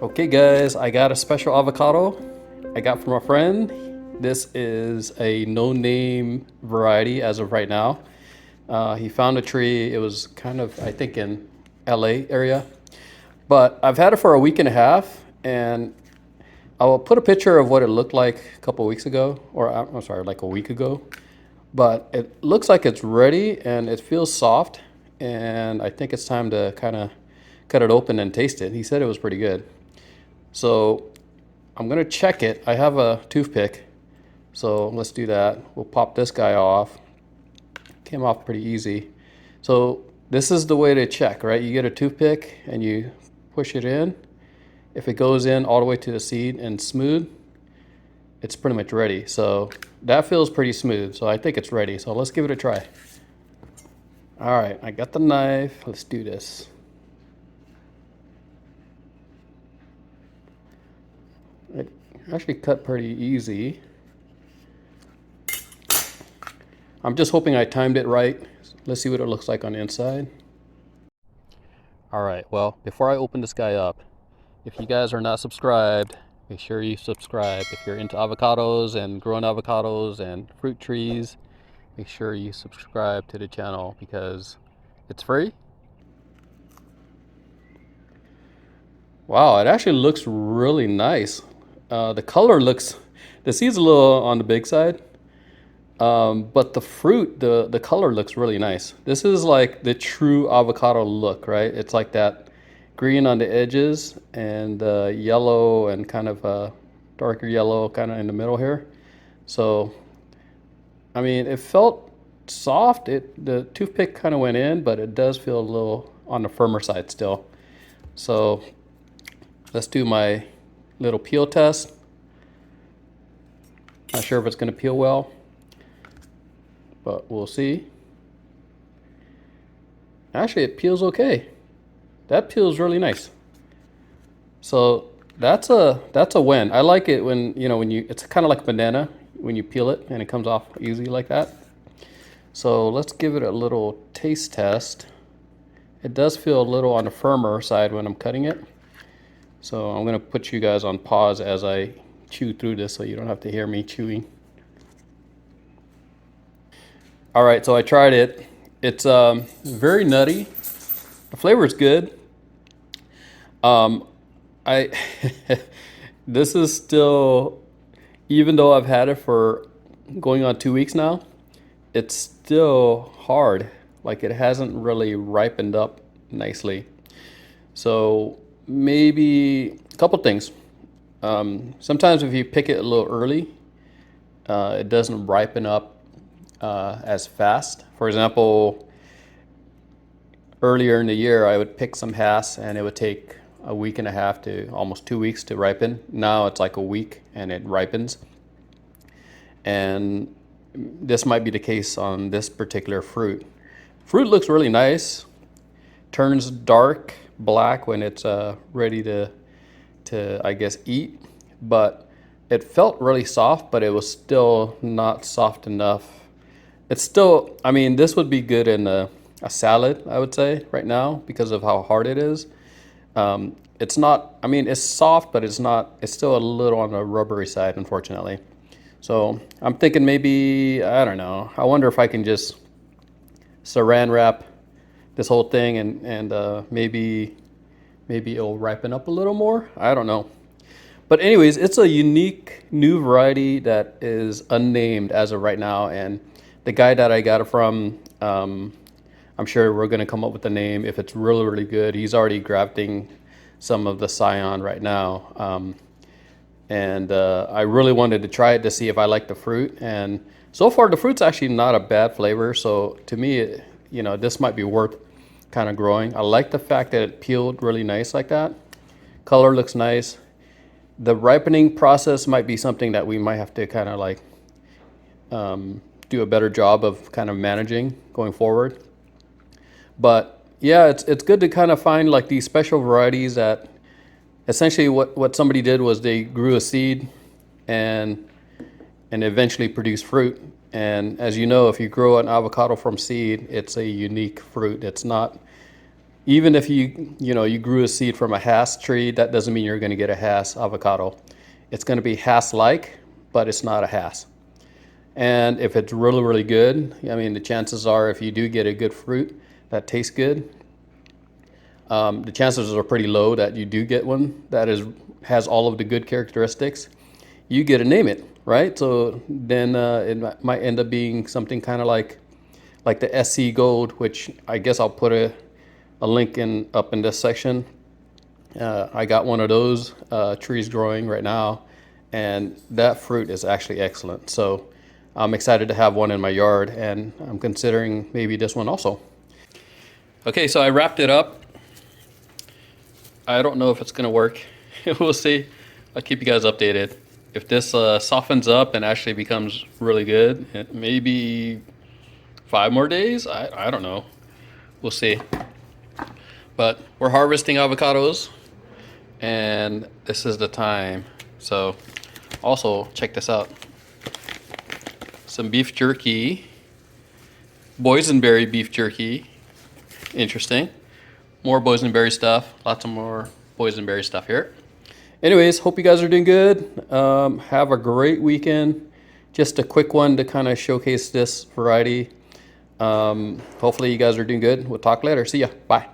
Okay guys, I got a special avocado I got from a friend. This is a no-name variety as of right now. He found a tree. It was kind of, I think, in LA area. But I've had it for a week and a half, and I will put a picture of what it looked like a couple weeks ago, or I'm sorry, like a week ago. But it looks like it's ready and it feels soft, and I think it's time to kind of cut it open and taste it. He said it was pretty good. So I'm gonna check it. I have a toothpick, so let's do that. We'll pop this guy off. Came off pretty easy. So this is the way to check, right? You get a toothpick and you push it in. If it goes in all the way to the seed and smooth, it's pretty much ready. So that feels pretty smooth, so I think it's ready. So let's give it a try. All right, I got the knife. Let's do this. It actually cut pretty easy. I'm just hoping I timed it right. Let's see what it looks like on the inside. All right, well, before I open this guy up, if you guys are not subscribed, make sure you subscribe. If you're into avocados and growing avocados and fruit trees, make sure you subscribe to the channel because it's free. Wow, it actually looks really nice. The color looks, the seed's a little on the big side, but the fruit, the color looks really nice. This is like the true avocado look, right? It's like that green on the edges and yellow and kind of darker yellow kind of in the middle here. So, I mean, it felt soft. The toothpick kind of went in, but it does feel a little on the firmer side still. So let's do my little peel test. Not sure if it's going to peel well, but we'll see. Actually, it peels okay. That peels really nice. So that's a win. I like it when, it's kind of like a banana when you peel it and it comes off easy like that. So let's give it a little taste test. It does feel a little on the firmer side when I'm cutting it. So I'm gonna put you guys on pause as I chew through this so you don't have to hear me chewing. All right, so I tried it. It's very nutty. The flavor is good. I this is still, even though I've had it for going on 2 weeks now, it's still hard. Like it hasn't really ripened up nicely. So maybe a couple things. Sometimes if you pick it a little early, it doesn't ripen up as fast. For example, earlier in the year, I would pick some Hass and it would take a week and a half to almost 2 weeks to ripen. Now it's like a week and it ripens. And this might be the case on this particular fruit. Fruit looks really nice, turns dark black when it's ready to I guess eat, but it felt really soft, but it was still not soft enough. It's still, I mean, this would be good in a salad, I would say, right now because of how hard it is. It's not, I mean, it's soft, but it's still a little on the rubbery side, unfortunately. So I'm thinking maybe, I don't know, I wonder if I can just saran wrap this whole thing and maybe it'll ripen up a little more. I don't know. But anyways, it's a unique new variety that is unnamed as of right now. And the guy that I got it from, I'm sure we're going to come up with a name if it's really, really good. He's already grafting some of the scion right now. I really wanted to try it to see if I like the fruit. And so far, the fruit's actually not a bad flavor. So to me, this might be worth kind of growing. I like the fact that it peeled really nice like that. Color looks nice. The ripening process might be something that we might have to kind of like do a better job of kind of managing going forward. But yeah, it's good to kind of find like these special varieties that essentially what somebody did was they grew a seed and eventually produced fruit. And as you know, if you grow an avocado from seed, it's a unique fruit. It's not Even if you grew a seed from a Hass tree, that doesn't mean you're going to get a Hass avocado. It's going to be Hass-like, but it's not a Hass. And if it's really, really good, I mean, the chances are if you do get a good fruit that tastes good, the chances are pretty low that you do get one that has all of the good characteristics. You get to name it, right? So then it might end up being something kind of like the SC Gold, which I guess I'll put a link up in this section. I got one of those trees growing right now, and that fruit is actually excellent. So I'm excited to have one in my yard, and I'm considering maybe this one also. Okay, so I wrapped it up. I don't know if it's gonna work. We'll see. I'll keep you guys updated. If this softens up and actually becomes really good, maybe 5 more days? I don't know. We'll see. But we're harvesting avocados, and this is the time. So also check this out. Some beef jerky, boysenberry beef jerky. Interesting. More boysenberry stuff. Lots of more boysenberry stuff here. Anyways, hope you guys are doing good. Have a great weekend. Just a quick one to kind of showcase this variety. Hopefully you guys are doing good. We'll talk later. See ya. Bye.